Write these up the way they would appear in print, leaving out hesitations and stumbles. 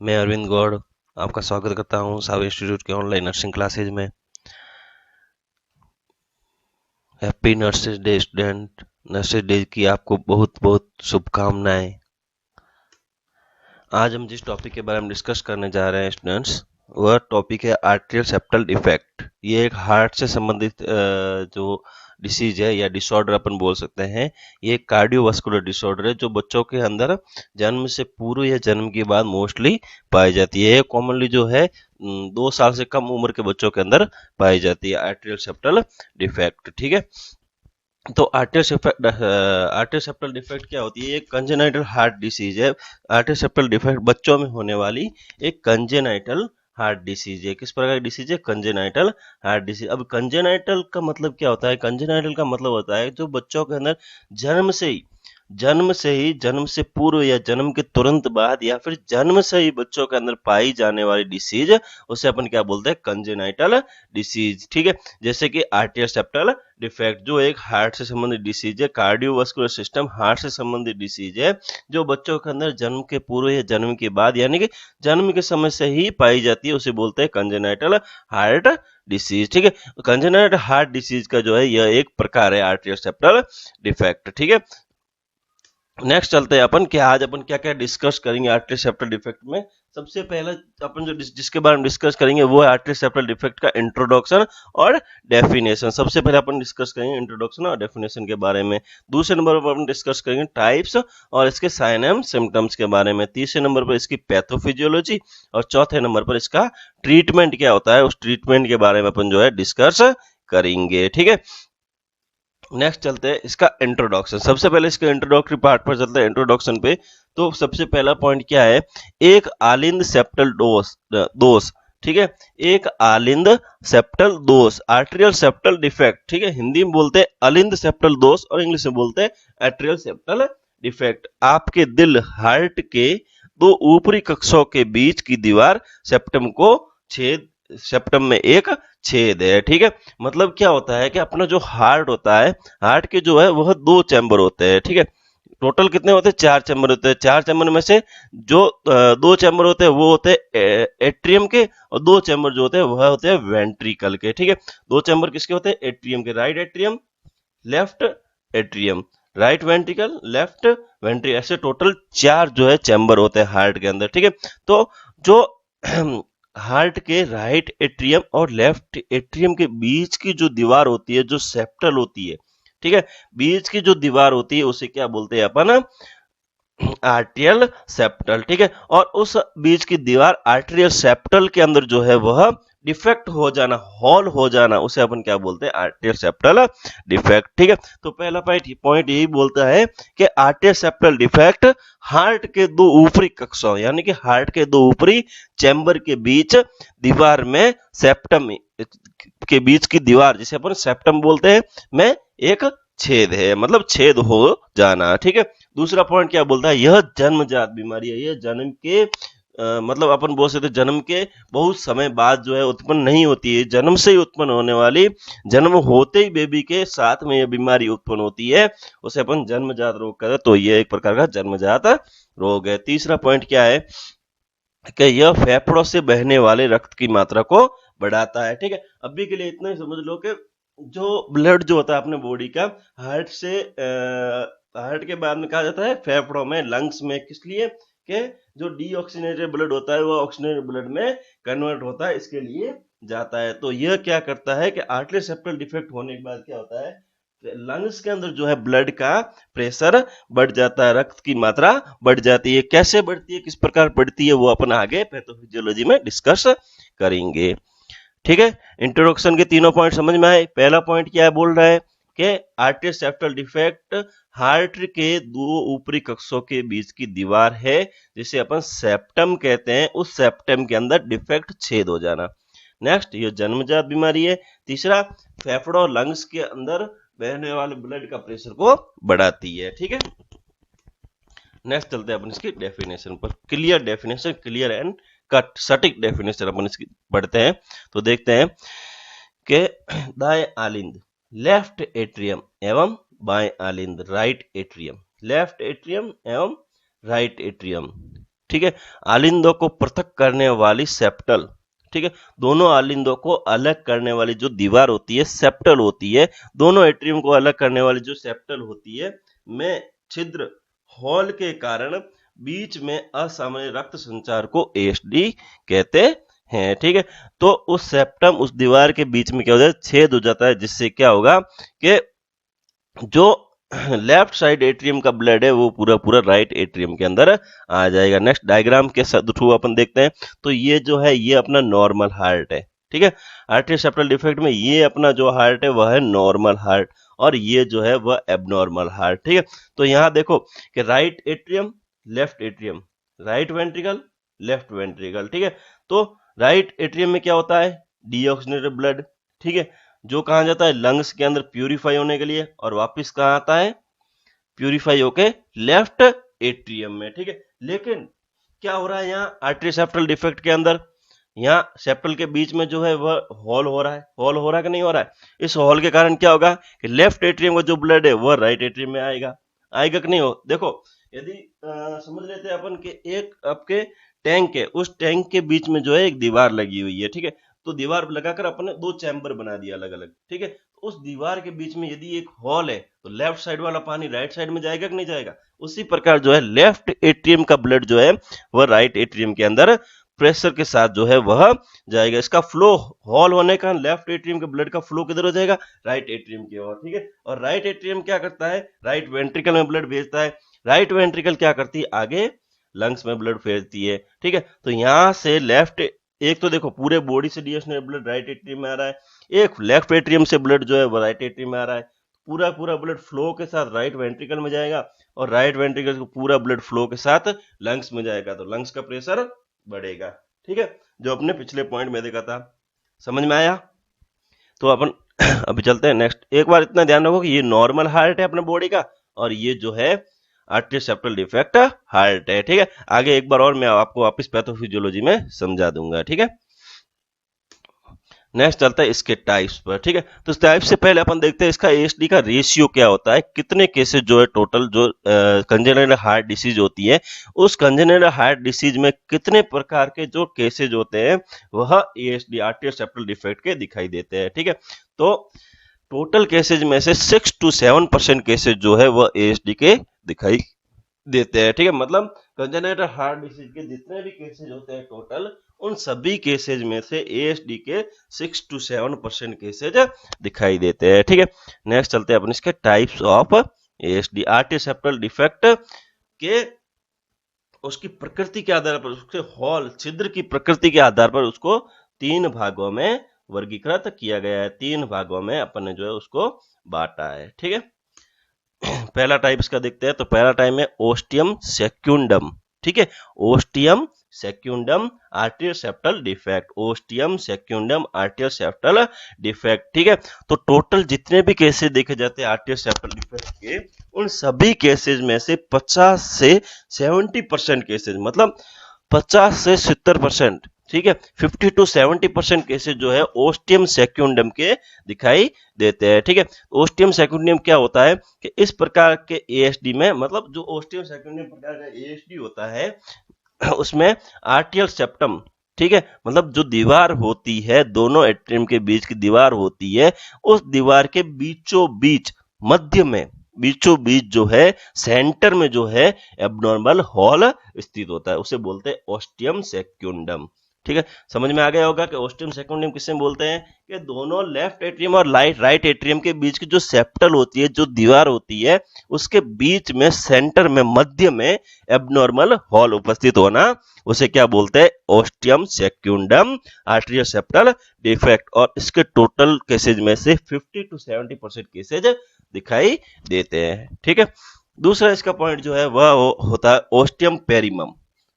मैं अरविंद गौड़ आपका स्वागत करता हूं सावी इंस्टीट्यूट के ऑनलाइन नर्सिंग क्लासेज में। Happy nurses day student. Nurses day की आपको बहुत बहुत शुभकामनाएं। आज हम जिस टॉपिक के बारे में डिस्कस करने जा रहे हैं स्टूडेंट्स, वह टॉपिक है आर्टेरियल सेप्टल डिफेक्ट। ये एक हार्ट से संबंधित जो डिसीज है या डिसऑर्डर अपन बोल सकते हैं। ये कार्डियोवास्कुलर डिसऑर्डर है जो बच्चों के अंदर जन्म से पूर्व या जन्म के बाद मोस्टली पाई जाती है। कॉमनली जो है 2 साल से कम उम्र के बच्चों के अंदर पाई जाती है आर्टेरियल सेप्टल डिफेक्ट। ठीक है, तो आर्टेरियल सेप्टल डिफेक्ट क्या होती है? एक कंजेनाइटल हार्ट डिसीज है। आर्टेरियल सेप्टल डिफेक्ट बच्चों में होने वाली एक कंजेनाइटल हार्ट डिसीज है। किस प्रकार की डिसीज है? Congenital heart disease. अब कंजेनाइटल का मतलब क्या होता है? कंजेनाइटल का मतलब होता है जो बच्चों के अंदर जन्म से पूर्व या जन्म के तुरंत बाद या फिर जन्म से ही बच्चों के अंदर पाई जाने वाली डिसीज, उसे अपन क्या बोलते हैं? Congenital disease. ठीक है, जैसे कि आर्टेरियल सेप्टल डिफेक्ट जो एक हार्ट से संबंधित डिसीज है, कार्डियोवास्कुलर सिस्टम हार्ट से संबंधित डिसीज है जो बच्चों के अंदर जन्म के पूर्व या जन्म के बाद यानी कि जन्म के समय से ही पाई जाती है, उसे बोलते हैं कंजेनाइटल हार्ट डिसीज। ठीक है, कंजेनाइटल हार्ट डिसीज का जो है यह एक प्रकार है आर्टेरियल सेप्टल डिफेक्ट। ठीक है, नेक्स्ट चलते हैं अपन कि आज अपन क्या क्या डिस्कस करेंगे आर्टेरियल सेप्टल डिफेक्ट में। सबसे पहला अपन जो जिसके बारे में डिस्कस करेंगे वो है आर्टेरियल सेप्टल डिफेक्ट का इंट्रोडक्शन और डेफिनेशन। सबसे पहले अपन डिस्कस करेंगे इंट्रोडक्शन और डेफिनेशन के बारे में। दूसरे नंबर पर अपन डिस्कस करेंगे टाइप्स और इसके साइन एंड सिम्टम्स के बारे में। तीसरे नंबर पर इसकी पैथोफिजियोलॉजी और चौथे नंबर पर इसका ट्रीटमेंट क्या होता है, उस ट्रीटमेंट के बारे में अपन जो है डिस्कस करेंगे। ठीक है, नेक्स्ट चलते हैं इसका इंट्रोडक्शन। सबसे पहले इसके इंट्रोडक्टरी पार्ट पर चलते हैं, इंट्रोडक्शन पे। तो सबसे पहला पॉइंट क्या है? एक आलिंद सेप्टल दोष। ठीक है, एक आलिंद सेप्टल दोष, आर्टेरियल सेप्टल डिफेक्ट। ठीक है, हिंदी में बोलते हैं अलिंद सेप्टल दोष और इंग्लिश में बोलते हैं आर्टेरियल सेप्टल डिफेक्ट। आपके दिल हार्ट के दो ऊपरी कक्षों के बीच की दीवार सेप्टम में एक छेद है। ठीक है, मतलब क्या होता है कि अपना जो हार्ट होता है, हार्ट के जो है वह 2 चैम्बर होते हैं। ठीक है, टोटल कितने होते हैं? 4 चैम्बर होते हैं। 4 चैम्बर में से जो 2 चैम्बर होते हैं वो होते हैं एट्रियम के, और 2 चैम्बर जो होते हैं वह होते हैं वेंट्रिकल के। ठीक है, 2 चैम्बर किसके होते हैं? एट्रियम के। Right atrium, left atrium, right ventricle, left ventricle, ऐसे टोटल 4 जो है चैम्बर होते हैं हार्ट के अंदर। ठीक है, तो जो हार्ट के राइट एट्रियम और लेफ्ट एट्रियम के बीच की जो दीवार होती है, जो सेप्टल होती है, ठीक है, बीच की जो दीवार होती है उसे क्या बोलते हैं अपन? Arterial septal. ठीक है, और उस बीच की दीवार आर्टेरियल सेप्टल के अंदर जो है वह डिफेक्ट हो जाना, हॉल हो जाना, उसे अपन क्या बोलते हैं? Arterial septal defect. ठीक है, तो पहला पॉइंट यही बोलता है कि आर्टेरियल सेप्टल डिफेक्ट हार्ट के 2 ऊपरी कक्षों यानी कि हार्ट के 2 ऊपरी चैम्बर के बीच दीवार में सेप्टम के बीच की दीवार, जिसे अपन सेप्टम बोलते हैं, में एक छेद है, मतलब छेद हो जाना। ठीक है, दूसरा पॉइंट क्या बोलता है? यह जन्मजात बीमारी है। यह जन्म के मतलब अपन बोल सकते जन्म के बहुत समय बाद जो है उत्पन्न नहीं होती है, जन्म से ही उत्पन्न होने वाली, जन्म होते ही बेबी के साथ में यह बीमारी उत्पन्न होती है, उसे अपन जन्मजात रोग कहते हैं। तो यह एक प्रकार का जन्मजात रोग है। तीसरा पॉइंट क्या है कि यह फेफड़ों से बहने वाले रक्त की मात्रा को बढ़ाता है। ठीक है, अभी के लिए इतना ही समझ लो कि जो ब्लड जो होता है अपने बॉडी का, हार्ट से हार्ट के बाद में कहा जाता है फेफड़ों में, लंग्स में, किस लिए? कि जो डीऑक्सीजनेटेड ब्लड होता है वो ऑक्सीजनेटेड ब्लड में कन्वर्ट होता है, इसके लिए जाता है। तो यह क्या करता है कि आर्टेरियल सेप्टल डिफेक्ट होने के बाद क्या होता है? लंग्स के अंदर जो है ब्लड का प्रेशर बढ़ जाता है, रक्त की मात्रा बढ़ जाती है। कैसे बढ़ती है, किस प्रकार बढ़ती है, वो अपन आगे पैथोफिजियोलॉजी में डिस्कस करेंगे। ठीक है, इंट्रोडक्शन के तीनों पॉइंट समझ में आए। पहला पॉइंट क्या है? बोल रहा है कि आर्टेरियल सेप्टल डिफेक्ट हार्ट के 2 ऊपरी कक्षों के बीच की दीवार है, जिसे अपन सेप्टम कहते हैं, उस सेप्टम के अंदर डिफेक्ट छेद हो जाना। नेक्स्ट, ये जन्मजात बीमारी है। तीसरा, फेफड़ों लंग्स के अंदर बहने वाले ब्लड का प्रेशर को बढ़ाती है। ठीक है, नेक्स्ट चलते हैं अपन इसकी डेफिनेशन पर। Clear definition, clear and cut, सटीक डेफिनेशन अपन इसकी पढ़ते हैं। तो देखते हैं कि दाएं आलिंद लेफ्ट एट्रियम एवं बाएं आलिंद राइट एट्रियम, लेफ्ट एट्रियम एवं राइट एट्रियम। ठीक है। आलिंदों को पृथक करने वाली सेप्टल, ठीक है, दोनों आलिंदों को अलग करने वाली जो दीवार होती है सेप्टल होती है, दोनों एट्रियम को अलग करने वाली जो सेप्टल होती है में छिद्र हॉल के कारण बीच में असामान्य रक्त संचार को एएसडी कहते हैं, ठीक है। तो उस सेप्टम, उस दीवार के बीच में क्या हो जाता है, छेद हो जाता है, जिससे क्या होगा कि जो लेफ्ट साइड एट्रियम का ब्लड है वो पूरा पूरा राइट एट्रियम के अंदर आ जाएगा। नेक्स्ट डायग्राम के थ्रू अपन देखते हैं। तो ये जो है ये अपना नॉर्मल हार्ट है, ठीक है। आर्टरी सेप्टल डिफेक्ट में ये अपना जो हार्ट है वह है नॉर्मल हार्ट, और ये जो है वह एबनॉर्मल हार्ट, ठीक है। तो यहाँ देखो कि right atrium, left atrium, right ventricle, left ventricle, ठीक है। तो राइट एट्रियम में क्या होता है, डीऑक्सीजनेटेड ब्लड, ठीक है, जो कहाँ जाता है लंग्स के अंदर प्यूरिफाई होने के लिए, और वापस कहाँ आता है, प्यूरिफाई होके लेफ्ट एट्रियम में, ठीक है। लेकिन क्या हो रहा है यहाँ आर्टरी सेप्टल डिफेक्ट के अंदर, यहाँ सेप्टल के बीच में जो है वह हॉल हो रहा है, हॉल हो रहा है कि नहीं हो रहा है। इस हॉल के कारण क्या होगा कि लेफ्ट एट्रियम का जो ब्लड है वह राइट एट्रियम में आएगा, आएगा कि नहीं हो। देखो यदि समझ लेते हैं अपन के एक आपके टैंक है, उस टैंक के बीच में जो है एक दीवार लगी हुई है, ठीक है। तो दीवार लगाकर अपन ने दो चैम्बर बना दिया अलग अलग, ठीक है। तो उस दीवार के बीच में यदि एक हॉल है तो लेफ्ट साइड वाला पानी राइट साइड में जाएगा कि नहीं जाएगा। उसी प्रकार जो है लेफ्ट एट्रियम का ब्लड जो है वह राइट एट्रियम के अंदर प्रेशर के साथ जो है वह जाएगा। इसका फ्लो हॉल होने का लेफ्ट एट्रियम के ब्लड का फ्लो किधर हो जाएगा, राइट एट्रियम की ओर, ठीक है। और राइट एट्रियम क्या करता है, राइट वेंट्रिकल में ब्लड भेजता है, राइट वेंट्रिकल क्या करती है, आगे लंग्स में ब्लड भेजती है, ठीक है। तो यहां से लेफ्ट, एक तो देखो पूरे बॉडी से डीऑक्सीजनेटेड ब्लड राइट एट्रियम में आ रहा है, एक लेफ्ट एट्रियम से ब्लड जो है वो राइट एट्रियम में आ रहा है। पूरा पूरा ब्लड फ्लो के साथ राइट वेंट्रिकल में जाएगा, और राइट वेंट्रिकल को पूरा ब्लड फ्लो के साथ लंग्स में जाएगा, तो लंग्स का प्रेशर बढ़ेगा, ठीक है, जो अपने पिछले पॉइंट में देखा था। समझ में आया। तो अपन अभी चलते हैं नेक्स्ट। एक बार इतना ध्यान रखो कि ये नॉर्मल हार्ट है अपने बॉडी का, और ये जो है आर्टरी सेप्टल डिफेक्ट हार्ट है, ठीक है। आगे एक बार और मैं आपको वापस पैथोफिजियोलॉजी में समझा दूंगा, ठीक है। नेक्स्ट चलता है इसके टाइप्स पर, ठीक है। तो इस टाइप से पहले अपन देखते हैं इसका एएसडी का रेशियो क्या होता है, कितने केसेस जो है टोटल जो कंजेनिटल हार्ट डिसीज होती है, उस कंजेनिटल हार्ट डिसीज में कितने प्रकार के जो केसेज होते हैं वह एएसडी आर्टरी सेप्टल डिफेक्ट के दिखाई देते हैं, ठीक है। तो टोटल केसेज में से 6 to 7% केसेज जो है वह एएसडी के दिखाई देते हैं, ठीक है। मतलब कंजेनिटल हार्ट डिसीज के जितने भी केसेज होते हैं टोटल, उन सभी केसेज में से एएसडी के 6 to 7% केसेज दिखाई देते हैं, ठीक है। नेक्स्ट चलते हैं अपन इसके types of ASD. Artery septal defect के उसकी प्रकृति के आधार पर, उसके हॉल छिद्र की प्रकृति के आधार पर उसको 3 भागों में वर्गीकृत किया गया है, 3 भागों में अपन ने जो है उसको बांटा है, ठीक है। पहला टाइप इसका देखते हैं। तो पहला टाइप है ओस्टियम सेक्युंडम, ठीक है, ostium secundum artery septal defect, ostium secundum artery septal defect, ठीक है। तो टोटल जितने भी केसेस देखे जाते हैं आर्टरी सेप्टल डिफेक्ट के, उन सभी केसेस में से 50 से 70% केसेस, मतलब 50 से 70%, ठीक है, 50 to 70% केसेस जो है ओस्टियम सेक्युंडम के दिखाई देते हैं, ठीक है। ओस्टियम सेक्युंडम क्या होता है कि इस प्रकार के एएसडी में, मतलब जो ओस्टियम सेक्युंडम प्रकार का एएसडी होता है उसमें आर्टियल सेप्टम, ठीक है, मतलब जो दीवार होती है दोनों एट्रियम के बीच की दीवार होती है, उस दीवार के बीचों बीच मध्य में, बीचों बीच जो है सेंटर में जो है एब्नॉर्मल हॉल स्थित होता है, उसे बोलते हैं ओस्टियम सेक्युंडम, ठीक है। समझ में आ गया होगा कि ओस्टियम सेक्युंडम किससे बोलते हैं कि दोनों लेफ्ट एट्रियम और राइट एट्रियम के बीच की जो सेप्टल होती है, जो दीवार होती है, उसके बीच में सेंटर में मध्य में एब्नॉर्मल हॉल उपस्थित होना, उसे क्या बोलते हैं, ostium secundum artery septal defect. और इसके टोटल केसेज में से 50 to 70% केसेज दिखाई देते हैं, ठीक है। दूसरा इसका पॉइंट जो है वह होता है ओस्टियम पेरिमम,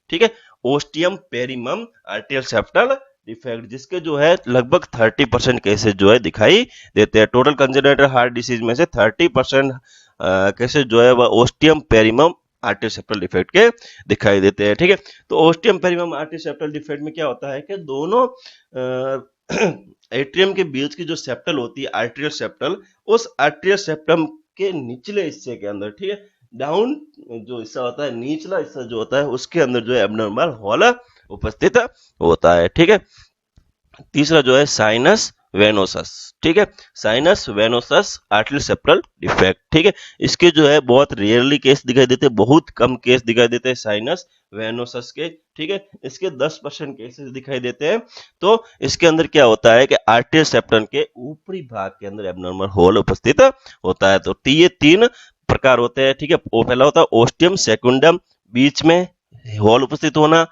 ठीक है, ओस्टियम पेरिमम आर्टरी सेप्टल डिफेक्ट, जिसके जो है लगभग 30% केसेज जो है दिखाई देते हैं। टोटल कंजेनिटल हार्ट डिसीज में से 30% केसेज जो है वह ओस्टियम पेरिमम आर्टरी सेप्टल डिफेक्ट के दिखाई देते हैं, ठीक है। तो ओस्टियम पेरिमम आर्टरी सेप्टल डिफेक्ट में क्या होता है कि दोनों एट्रियम के बीच की जो सेप्टल होती है आर्टरियल सेप्टल, उस आर्टरियल सेप्टम के निचले हिस्से के अंदर, ठीक है, डाउन जो हिस्सा होता है, निचला हिस्सा जो होता है, उसके अंदर जो है एब्नॉर्मल हॉल उपस्थित होता है। ठीक है। तीसरा जो है साइनस वेनोसस। ठीक है। Sinus venosus artery septal defect. ठीक है। इसके जो है बहुत रेयरली केस दिखाई देते हैं, बहुत कम केस दिखाई देते हैं साइनस वेनोसस के। ठीक है। इसके 10% केसेस दिखाई देते हैं। तो इसके अंदर क्या होता है कि आर्टरी सेप्टल के ऊपरी भाग के अंदर एब्नॉर्मल होल उपस्थित होता है। तो ये 3 प्रकार होते हैं। ठीक है। वो पहला होता है ओस्टियम सेकुंडम, बीच में होल उपस्थित होना।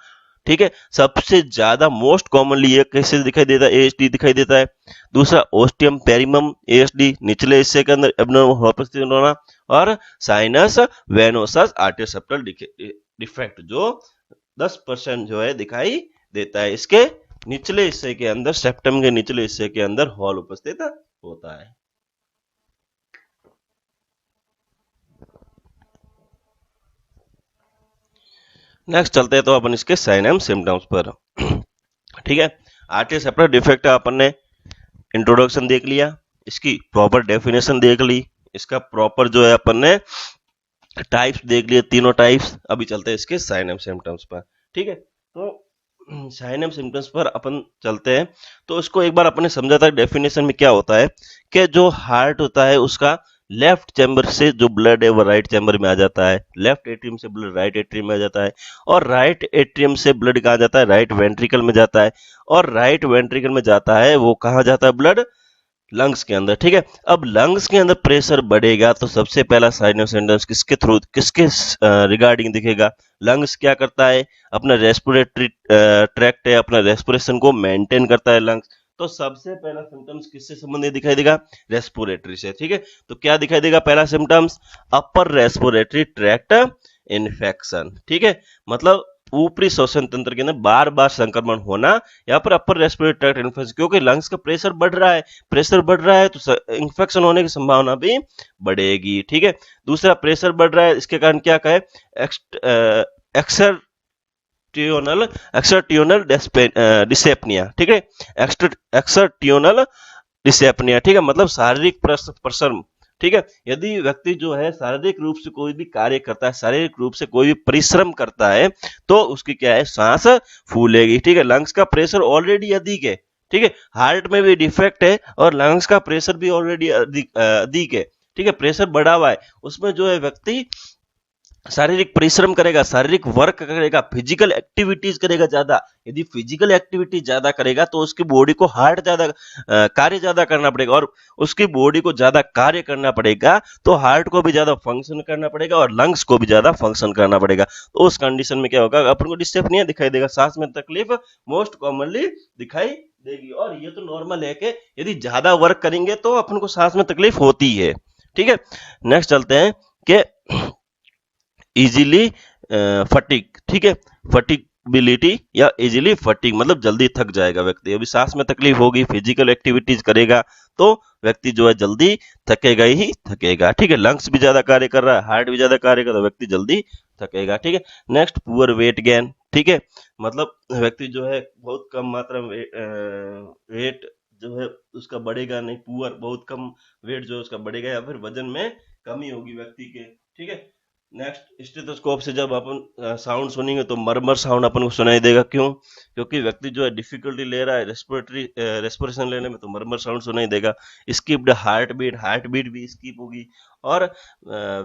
ठीक है। सबसे ज्यादा मोस्ट कॉमनली ये केसेस दिखाई देता है, एएसडी दिखाई देता है। दूसरा ओस्टियम पेरिमम एएसडी, निचले हिस्से के अंदर एब्नॉर्मल उपस्थित होना। और sinus venosus artery septal defect जो 10% जो है दिखाई देता है। इसके निचले हिस्से के अंदर, सेप्टम के निचले हिस्से के अंदर हॉल उपस्थित होता है। नेक्स्ट चलते हैं तो अपन इसके साइन एंड सिम्टम्स पर। ठीक है। आर्टरी सेप्टल डिफेक्ट अपन ने इंट्रोडक्शन देख लिया, इसकी प्रॉपर डेफिनेशन देख ली, इसका प्रॉपर जो है अपन ने टाइप्स देख लिए, तीनों टाइप्स। अभी चलते हैं इसके साइन एंड सिम्टम्स पर। ठीक है। तो साइन एंड सिम्टम्स पर अपन चलते हैं। तो इसको एक बार अपने समझा था डेफिनेशन में क्या होता है कि जो हार्ट होता है उसका लेफ्ट चैम्बर से जो ब्लड है वो राइट चैम्बर में आ जाता है, लेफ्ट एट्रियम से ब्लड राइट एट्रियम में आ जाता है, और राइट एट्रियम से ब्लड कहाँ जाता है, राइट वेंट्रिकल में जाता है, और राइट वेंट्रिकल में जाता है वो कहाँ जाता है ब्लड, लंग्स के अंदर। ठीक है। अब लंग्स के अंदर प्रेशर बढ़ेगा तो सबसे पहला साइन ऑफ सिम्टम्स किसके थ्रू, किसके रिगार्डिंग दिखेगा, लंग्स क्या करता है, अपना रेस्पिरेटरी ट्रैक्ट है, अपना रेस्पिरेशन को मेंटेन करता है लंग्स। तो सबसे पहला सिम्टम्स किससे संबंधित दिखाई देगा, रेस्पिरेटरी से। ठीक है। तो क्या दिखाई देगा पहला symptoms, upper respiratory tract infection. ठीक है। मतलब ऊपरी श्वसन तंत्र के अंदर बार बार संक्रमण होना, यहाँ पर अपर रेस्पिरेटरी ट्रैक्ट इन्फेक्शन, क्योंकि लंग्स का प्रेशर बढ़ रहा है, प्रेशर बढ़ रहा है तो इन्फेक्शन होने की संभावना भी बढ़ेगी। ठीक है। दूसरा, प्रेशर बढ़ रहा है, इसके कारण क्या कहे, एक्सर्टियोनल एक्सर्टियोनल डिसेप्निया। ठीक है। एक्सर्टियोनल डिसेप्निया। ठीक है। मतलब शारीरिक प्रसरण। ठीक है। यदि व्यक्ति जो है शारीरिक रूप से कोई भी कार्य करता है, शारीरिक रूप से कोई भी परिश्रम करता है, तो उसकी क्या है, सांस फूलेगी। ठीक है। लंग्स का प्रेशर ऑलरेडी अधिक है। ठीक है। हार्ट में भी डिफेक्ट है और लंग्स का प्रेशर भी ऑलरेडी अधिक है। ठीक है। प्रेशर बढ़ा हुआ है, उसमें जो है व्यक्ति शारीरिक परिश्रम करेगा, शारीरिक वर्क करेगा, फिजिकल एक्टिविटीज करेगा ज्यादा। यदि फिजिकल एक्टिविटी ज्यादा करेगा तो उसकी बॉडी को हार्ड ज्यादा कार्य ज्यादा करना पड़ेगा, और उसकी बॉडी को ज्यादा कार्य करना पड़ेगा तो हार्ट को भी ज्यादा फंक्शन करना पड़ेगा और लंग्स को भी ज्यादा फंक्शन करना पड़ेगा। तो उस कंडीशन में क्या होगा, अपन को डिस्टेपनिया दिखाई देगा, सांस में तकलीफ मोस्ट कॉमनली दिखाई देगी। और ये तो नॉर्मल है कि यदि ज्यादा वर्क करेंगे तो अपन को सांस में तकलीफ होती है। ठीक है। नेक्स्ट चलते हैं कि इजीली फटीग। ठीक है। फटीगबिलिटी या इजीली फटीग मतलब जल्दी थक जाएगा व्यक्ति। अभी सांस में तकलीफ होगी, फिजिकल एक्टिविटीज करेगा तो व्यक्ति जो है जल्दी थकेगा ही थकेगा। ठीक है। लंग्स भी ज्यादा कार्य कर रहा है, हार्ट भी ज्यादा कार्य कर रहा है, व्यक्ति जल्दी थकेगा। ठीक है। Next, poor weight gain. ठीक है। मतलब व्यक्ति जो है बहुत कम मात्रा में वेट जो है उसका बढ़ेगा नहीं, पुअर बहुत कम वेट जो है उसका बढ़ेगा, या फिर वजन में कमी होगी व्यक्ति के। ठीक है। नेक्स्ट, स्टेथोस्कोप से जब अपन साउंड सुनेंगे तो मरमर साउंड अपन को सुनाई देगा। क्यों, क्योंकि व्यक्ति जो है डिफिकल्टी ले रहा है रेस्पिरेशन लेने में, तो मरमर साउंड सुनाई देगा। स्किप्ड हार्ट बीट भी स्किप होगी। और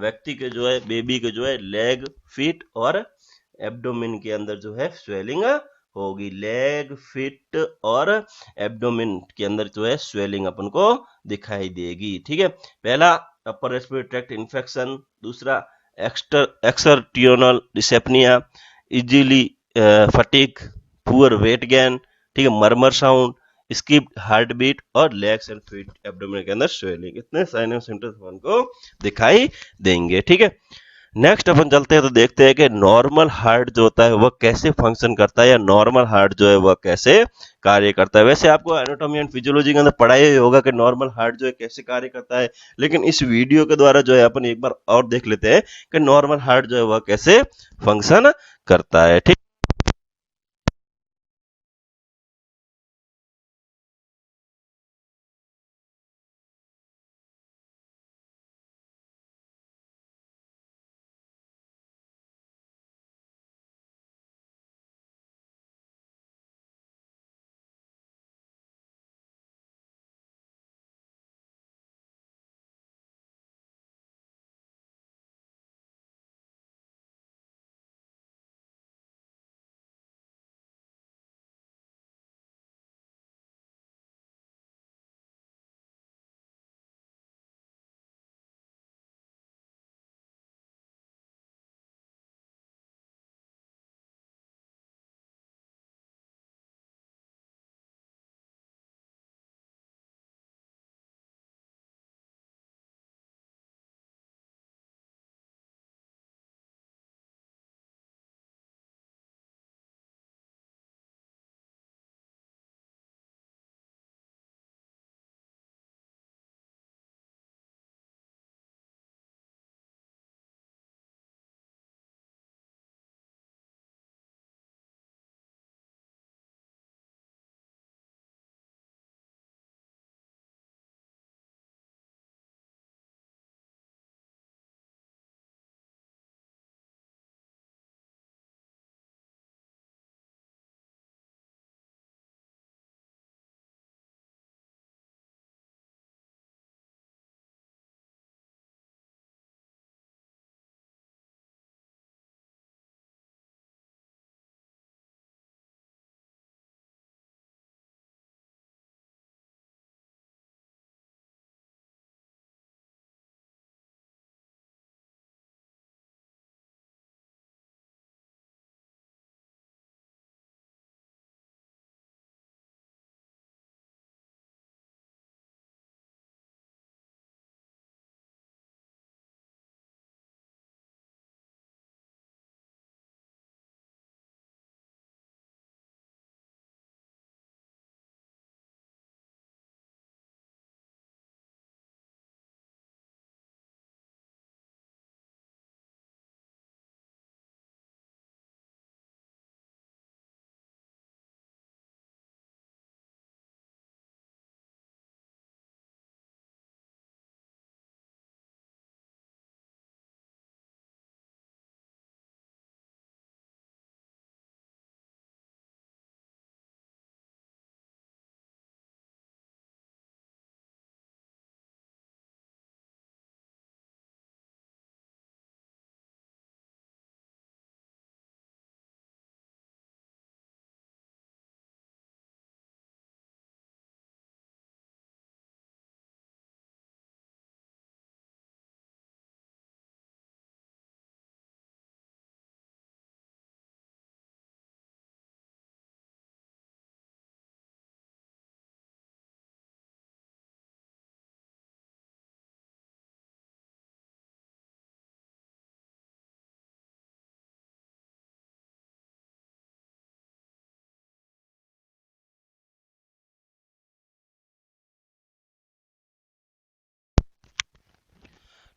व्यक्ति के जो है, बेबी के जो है लेग, फीट और एब्डोमिन के अंदर जो है स्वेलिंग होगी। लेग, फिट और एब्डोमिन के अंदर जो है स्वेलिंग अपन को दिखाई देगी। ठीक है। पहला, अपर रेस्पिरेटरी ट्रैक्ट इन्फेक्शन। दूसरा, exertional dyspnoea, easily fatigue, poor weight gain. ठीक है। Murmur sound, skipped heart beat और लेग्स एंड फीट एब्डोमेन के अंदर स्वेलिंग। इतने साइन एंड सिम्टम्स को दिखाई देंगे। ठीक है। नेक्स्ट अपन चलते हैं तो देखते हैं कि नॉर्मल हार्ट जो होता है वह कैसे फंक्शन करता है, या नॉर्मल हार्ट जो है वह कैसे कार्य करता है। वैसे आपको एनाटॉमी एंड फिजियोलॉजी के अंदर पढ़ाया ही होगा कि नॉर्मल हार्ट जो है कैसे कार्य करता है, लेकिन इस वीडियो के द्वारा जो है अपन एक बार और देख लेते हैं कि नॉर्मल हार्ट जो है वह कैसे फंक्शन करता है। ठीक।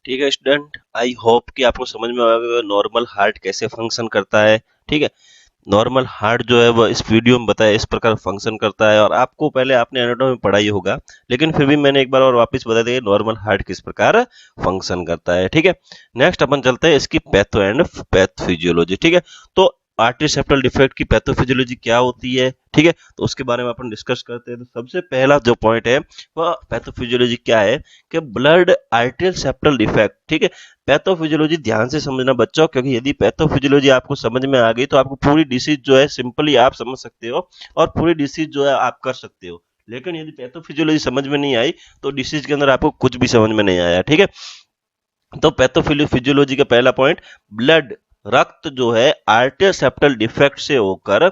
ठीक है स्टूडेंट, आई होप कि आपको समझ में आएगा नॉर्मल हार्ट कैसे फंक्शन करता है। ठीक है, नॉर्मल हार्ट जो है वो इस वीडियो में बताया इस प्रकार फंक्शन करता है, और आपको पहले आपने एनाटॉमी में पढ़ा ही होगा, लेकिन फिर भी मैंने एक बार और वापस बता दिया नॉर्मल हार्ट किस प्रकार फंक्शन करता है। ठीक है, नेक्स्ट अपन चलते हैं इसकी पैथो एंड पैथोफिजियोलॉजी। ठीक है, तो आर्टरी सेप्टल डिफेक्ट की पैथोफिजियोलॉजी क्या होती है, ठीक है, तो उसके बारे में अपन डिस्कस करते हैं। तो सबसे पहला जो पॉइंट है वह पैथोफिजियोलॉजी क्या है कि ब्लड आर्टरियल सेप्टल डिफेक्ट। ठीक है, पैथोफिजियोलॉजी ध्यान से समझना बच्चों, क्योंकि यदि पैथोफिजियोलॉजी आपको समझ में आ गई तो आपको पूरी डिसीज जो है सिंपली आप समझ सकते हो और पूरी डिसीज जो है आप कर सकते हो। लेकिन यदि पैथोफिजियोलॉजी समझ में नहीं आई तो डिसीज के अंदर आपको कुछ भी समझ में नहीं आया। ठीक है, तो पैथोफिजियोलॉजी का पहला पॉइंट, ब्लड रक्त जो है आर्टरियल सेप्टल डिफेक्ट से होकर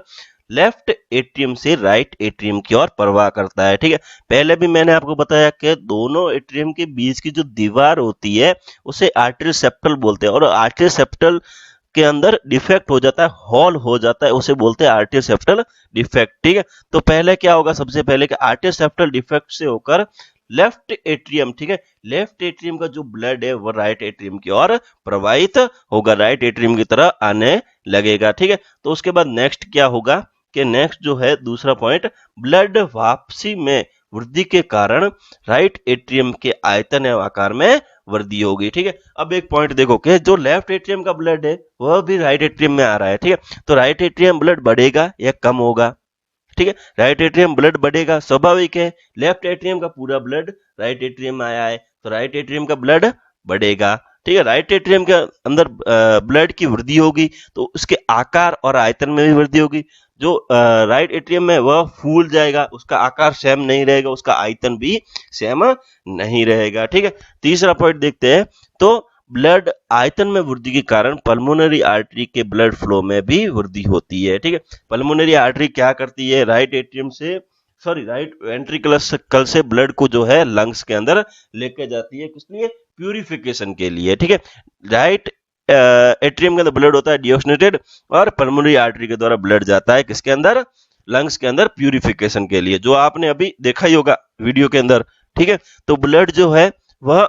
लेफ्ट एट्रियम से राइट एट्रियम की ओर प्रवाह करता है। ठीक है, पहले भी मैंने आपको बताया कि दोनों एट्रियम के बीच की जो दीवार होती है उसे आर्टरियल सेप्टल बोलते हैं, और आर्टरियल सेप्टल के अंदर डिफेक्ट हो जाता है, हॉल हो जाता है, उसे बोलते हैं आर्टरियल सेप्टल डिफेक्ट। ठीक है, तो पहले क्या होगा, सबसे पहले कि आर्टरियल सेप्टल डिफेक्ट से होकर लेफ्ट एट्रियम, ठीक है, लेफ्ट एट्रियम का जो ब्लड है वो राइट एट्रियम की ओर प्रवाहित होगा, राइट एट्रियम की तरह आने लगेगा। ठीक है, तो उसके बाद नेक्स्ट क्या होगा कि नेक्स्ट जो है दूसरा पॉइंट, ब्लड वापसी में वृद्धि के कारण राइट एट्रियम के आयतन एवं आकार में वृद्धि होगी। ठीक है, अब एक पॉइंट देखो कि जो लेफ्ट एट्रियम का ब्लड है वह भी राइट एट्रियम में आ रहा है। ठीक है, तो राइट एट्रियम ब्लड बढ़ेगा या कम होगा? ठीक है, राइट एट्रियम ब्लड बढ़ेगा, स्वाभाविक है, लेफ्ट एट्रियम का पूरा ब्लड राइट एट्रियम में आया है तो राइट एट्रियम का ब्लड बढ़ेगा। ठीक है, राइट एट्रियम के अंदर ब्लड की वृद्धि होगी तो उसके आकार और आयतन में भी वृद्धि होगी। जो राइट एट्रियम में वह फूल जाएगा, उसका आकार सेम नहीं रहेगा, उसका आयतन भी सेम नहीं रहेगा। ठीक है, तीसरा पॉइंट देखते हैं, तो ब्लड आयतन में वृद्धि के कारण पल्मोनरी आर्टरी के ब्लड फ्लो में भी वृद्धि होती है। ठीक है, पल्मोनरी आर्टरी क्या करती है, राइट एट्रियम से राइट वेंट्रिकल से ब्लड को जो है लंग्स के अंदर लेके जाती है, किस लिए? प्यूरिफिकेशन के लिए। ठीक है, राइट एट्रियम के अंदर ब्लड होता है डिओक्सिनेटेड, और पल्मोनरी आर्टरी के द्वारा ब्लड जाता है किसके अंदर? लंग्स के अंदर, प्यूरिफिकेशन के लिए, जो आपने अभी देखा ही होगा वीडियो के अंदर। ठीक है, तो ब्लड जो है वह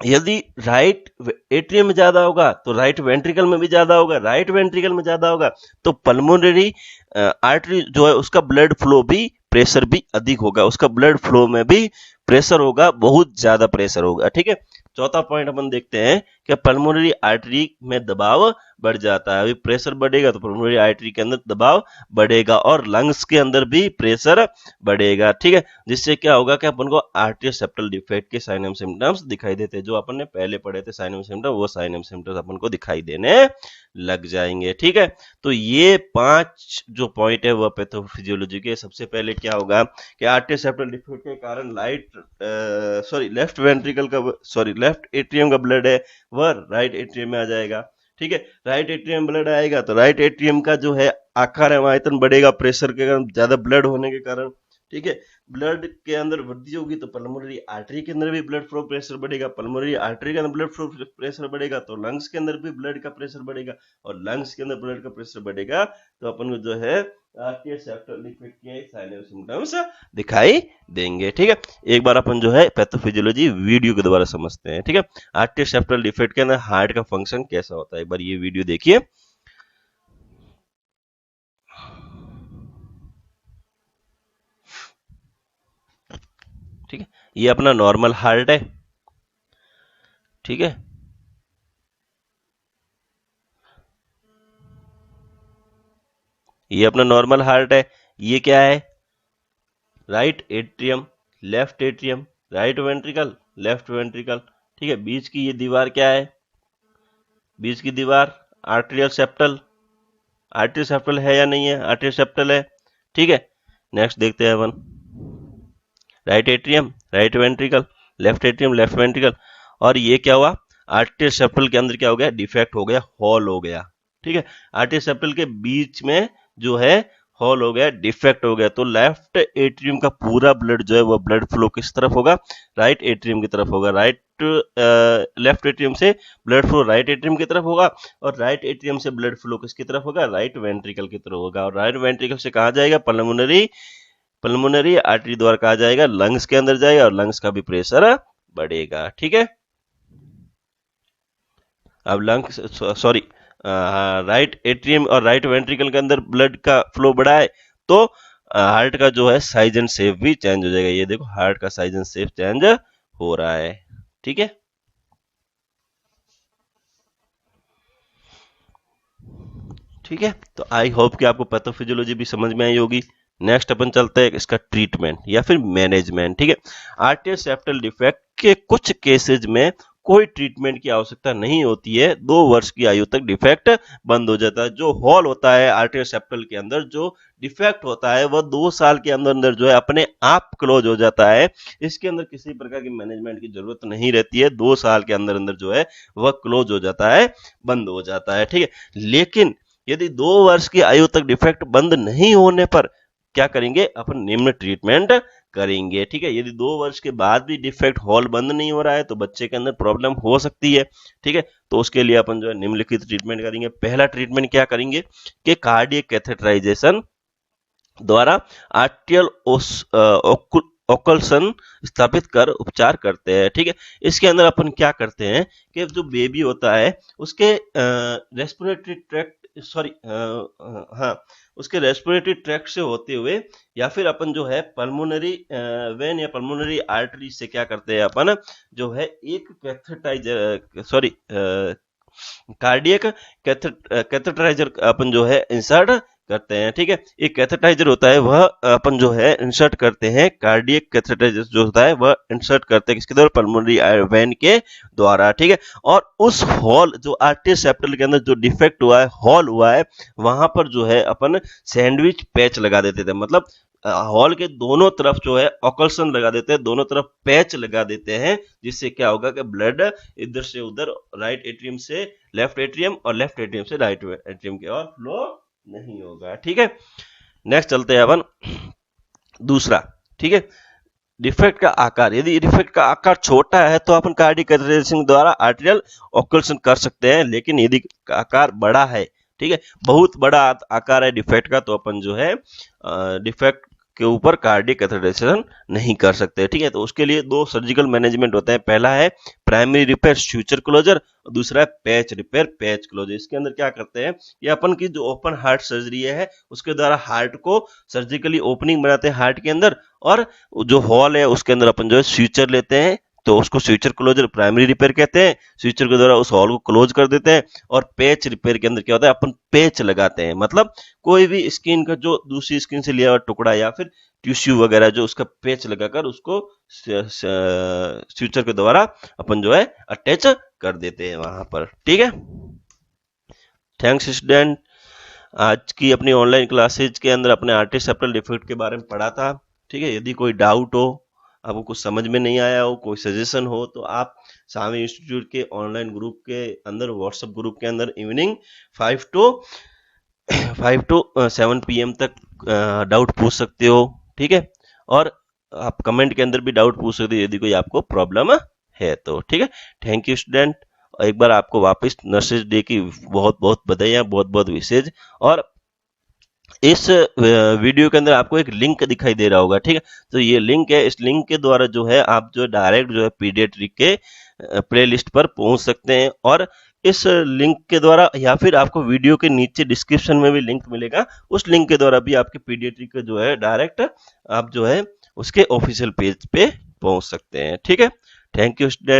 यदि राइट एट्रियम में ज्यादा होगा तो राइट वेंट्रिकल में भी ज्यादा होगा, राइट वेंट्रिकल में ज्यादा होगा तो पल्मोनरी आर्टरी जो है उसका ब्लड फ्लो भी, प्रेशर भी अधिक होगा, उसका ब्लड फ्लो में भी प्रेशर होगा, बहुत ज्यादा प्रेशर होगा। ठीक है, चौथा पॉइंट अपन देखते हैं कि पल्मोनरी आर्टरी में दबाव बढ़ जाता है, अभी प्रेशर बढ़ेगा तो पल्मोनरी आर्टरी के अंदर दबाव बढ़ेगा और लंग्स के अंदर भी प्रेशर बढ़ेगा। ठीक है, जिससे क्या होगा कि अपन को आर्टरियल सेप्टल डिफेक्ट के साइन एंड सिम्टम्स दिखाई देते हैं, जो अपन ने पहले पढ़े थे साइन एंड सिम्टम, वो साइन एंड सिम्टम्स अपन को दिखाई देने लग जाएंगे। ठीक है, तो ये 5 जो पॉइंट है वह पैथोफिजियोलॉजी के। सबसे पहले क्या होगा कि आर्टरियल सेप्टल डिफेक्ट के कारण लेफ्ट एट्रियम का ब्लड है वह राइट एट्रियम में आ जाएगा। ठीक है, राइट एट्रियम ब्लड आएगा तो राइट एट्रियम का जो है आकार एवं आयतन बढ़ेगा प्रेशर के कारण, ज्यादा ब्लड होने के कारण। ठीक है, ब्लड के अंदर वृद्धि होगी तो पल्मोनरी आर्टरी के अंदर भी ब्लड फ्लो प्रेशर बढ़ेगा, पल्मोनरी आर्टरी के अंदर ब्लड फ्लो प्रेशर बढ़ेगा तो लंग्स के अंदर भी ब्लड का प्रेशर बढ़ेगा, और लंग्स के अंदर ब्लड का प्रेशर बढ़ेगा तो अपन को जो है आर्टरियल सेप्टल डिफेक्ट के साइन एंड सिम्टम्स दिखाई देंगे। ठीक है, एक बार अपन जो है पैथोफिजियोलॉजी वीडियो के द्वारा समझते हैं। ठीक है, आर्टरियल सेप्टल डिफेक्ट के अंदर हार्ट का फंक्शन कैसा होता है, एक बार ये वीडियो देखिए। ठीक है, ये अपना नॉर्मल हार्ट है। ठीक है, ये अपना नॉर्मल हार्ट है, ये क्या है? Right atrium, left atrium, right ventricle, left ventricle. ठीक है, बीच की ये दीवार क्या है? बीच की दीवार आर्टरियल सेप्टल, आर्टरियल सेप्टल है या नहीं है? आर्टरियल सेप्टल है। ठीक है, नेक्स्ट देखते हैं अपन, right atrium, right ventricle, left atrium, left ventricle, और ये क्या हुआ? आर्टरियल सेप्टल के अंदर क्या हो गया? डिफेक्ट हो गया, हॉल हो गया। ठीक है, आर्टरियल सेप्टल के बीच में जो है हॉल हो गया, डिफेक्ट हो गया, तो लेफ्ट एट्रियम का पूरा ब्लड जो है वो ब्लड फ्लो किस तरफ होगा? राइट एट्रियम की तरफ होगा। लेफ्ट एट्रियम से ब्लड फ्लो राइट एट्रियम की तरफ होगा, और राइट एट्रियम से ब्लड फ्लो किसकी तरफ होगा? राइट वेंट्रिकल की तरफ होगा, और राइट वेंट्रिकल से कहा जाएगा? पल्मोनरी आर्टरी द्वारा कहा जाएगा, लंग्स के अंदर जाएगा और लंग्स का भी प्रेशर बढ़ेगा। ठीक है, अब लंग सॉरी राइट एट्रियम और राइट वेंट्रिकल के अंदर ब्लड का फ्लो बढ़ा है तो हार्ट का जो है साइज एंड शेप भी चेंज हो जाएगा। ये देखो हार्ट का साइज एंड शेप चेंज हो रहा है। ठीक है, ठीक है। तो आई होप कि आपको पैथोफिजियोलॉजी भी समझ में आई होगी। नेक्स्ट अपन चलते हैं इसका ट्रीटमेंट या फिर मैनेजमेंट। ठीक है, आर्टियल सेप्टल डिफेक्ट के कुछ केसेज में कोई ट्रीटमेंट की आवश्यकता नहीं होती है, 2 वर्ष की आयु तक डिफेक्ट बंद हो जाता है। जो हॉल होता है आर्टियल सेप्टल के अंदर, जो डिफेक्ट होता है वह 2 साल के अंदर अंदर जो है अपने आप क्लोज हो जाता है। इसके अंदर किसी प्रकार की मैनेजमेंट की जरूरत नहीं रहती है, 2 साल के अंदर अंदर जो है वह क्लोज हो जाता है, बंद हो जाता है। ठीक है, लेकिन यदि 2 वर्ष की आयु तक डिफेक्ट बंद नहीं होने पर क्या करेंगे, अपन निम्न ट्रीटमेंट करेंगे। ठीक है, यदि 2 वर्ष के बाद भी डिफेक्ट हॉल बंद नहीं हो रहा है तो बच्चे के अंदर प्रॉब्लम हो सकती है। ठीक है, तो उसके लिए अपन जो है निम्नलिखित ट्रीटमेंट करेंगे। पहला ट्रीटमेंट क्या करेंगे कि कार्डियक कैथेटराइजेशन द्वारा आर्टियल ओकल्सन स्थापित कर उपचार करते हैं। ठीक है, इसके अंदर अपन क्या करते हैं कि जो बेबी होता है उसके रेस्पिरेटरी ट्रैक्ट सॉरी हाँ उसके रेस्पिरेटरी ट्रैक्ट से होते हुए या फिर अपन जो है पल्मोनरी वेन या पल्मोनरी आर्टरी से क्या करते हैं, अपन जो है एक कैथेटाइजर सॉरी कार्डियक कैथेटराइजर अपन जो है इंसर्ट करते हैं। ठीक है, एक कैथेटाइजर होता है वह अपन जो है इंसर्ट करते हैं, कार्डियक कैथेटाइजर जो होता है वह इंसर्ट करते हैं किसके द्वारा, पल्मोनरी वेन के द्वारा। ठीक है, और उस हॉल जो आर्टियल सेप्टल के अंदर जो डिफेक्ट हुआ है, हॉल हुआ है, वहां पर जो है अपन सैंडविच पैच लगा देते थे। मतलब हॉल के दोनों तरफ जो है ऑकल्सन लगा देते हैं, दोनों तरफ पैच लगा देते हैं, जिससे क्या होगा कि ब्लड इधर से उधर, राइट एट्रियम से लेफ्ट एट्रियम और लेफ्ट एट्रियम से राइट एट्रियम की ओर फ्लो नहीं होगा। ठीक है, नेक्स्ट चलते हैं अपन दूसरा। ठीक है, डिफेक्ट का आकार, यदि डिफेक्ट का आकार छोटा है तो अपन कार्डियक कैथेटराइजेशन द्वारा आर्टेरियल ऑकल्सन कर सकते हैं, लेकिन यदि आकार बड़ा है, ठीक है, बहुत बड़ा आकार है डिफेक्ट का, तो अपन जो है डिफेक्ट के ऊपर कार्डियक कैथेटराइजेशन नहीं कर सकते। ठीक है, तो उसके लिए 2 सर्जिकल मैनेजमेंट होते हैं। पहला है प्राइमरी रिपेयर स्यूचर क्लोजर, दूसरा है पैच रिपेयर पैच क्लोजर। इसके अंदर क्या करते हैं, ये अपन की जो ओपन हार्ट सर्जरी है उसके द्वारा हार्ट को सर्जिकली ओपनिंग बनाते हैं हार्ट के अंदर, और जो हॉल है उसके अंदर अपन जो है स्यूचर लेते हैं, तो उसको स्यूचर क्लोजर प्राइमरी रिपेयर कहते हैं। स्यूचर के द्वारा उस हॉल को क्लोज कर देते हैं। और पेच रिपेयर के अंदर क्या होता है, अपन पेच लगाते हैं, मतलब कोई भी स्किन का जो दूसरी स्किन से लिया हुआ टुकड़ा या फिर टिश्यू वगैरह जो उसका पेच लगाकर उसको स्यूचर के द्वारा अपन जो है अटैच कर देते हैं वहां पर। ठीक है, थैंक्स स्टूडेंट। आज की अपनी ऑनलाइन क्लासेज के अंदर अपने आर्टियल सेप्टल डिफेक्ट के बारे में पढ़ा था। ठीक है, यदि कोई डाउट हो, आपको कुछ समझ में नहीं आया हो, कोई सजेशन हो, तो आप सामी इंस्टीट्यूट के ऑनलाइन ग्रुप के अंदर, व्हाट्सएप ग्रुप के अंदर इवनिंग 5 to 7 PM तक डाउट पूछ सकते हो। ठीक है, और आप कमेंट के अंदर भी डाउट पूछ सकते हो यदि कोई आपको प्रॉब्लम है तो। ठीक है, थैंक यू स्टूडेंट। एक बार आपको वापस नर्सेज डे की बहुत बहुत बधाइयाँ, बहुत बहुत विशेष। और इस वीडियो के अंदर आपको एक लिंक दिखाई दे रहा होगा। ठीक है, तो ये लिंक है, इस लिंक के द्वारा जो है आप जो डायरेक्ट जो है पीडियाट्रिक के प्ले लिस्ट पर पहुंच सकते हैं। और इस लिंक के द्वारा या फिर आपको वीडियो के नीचे डिस्क्रिप्शन में भी लिंक मिलेगा, उस लिंक के द्वारा भी आपके पीडियाट्रिक का जो है डायरेक्ट आप जो है उसके ऑफिशियल पेज पे पहुंच सकते हैं। ठीक है, थैंक यू स्टूडेंट।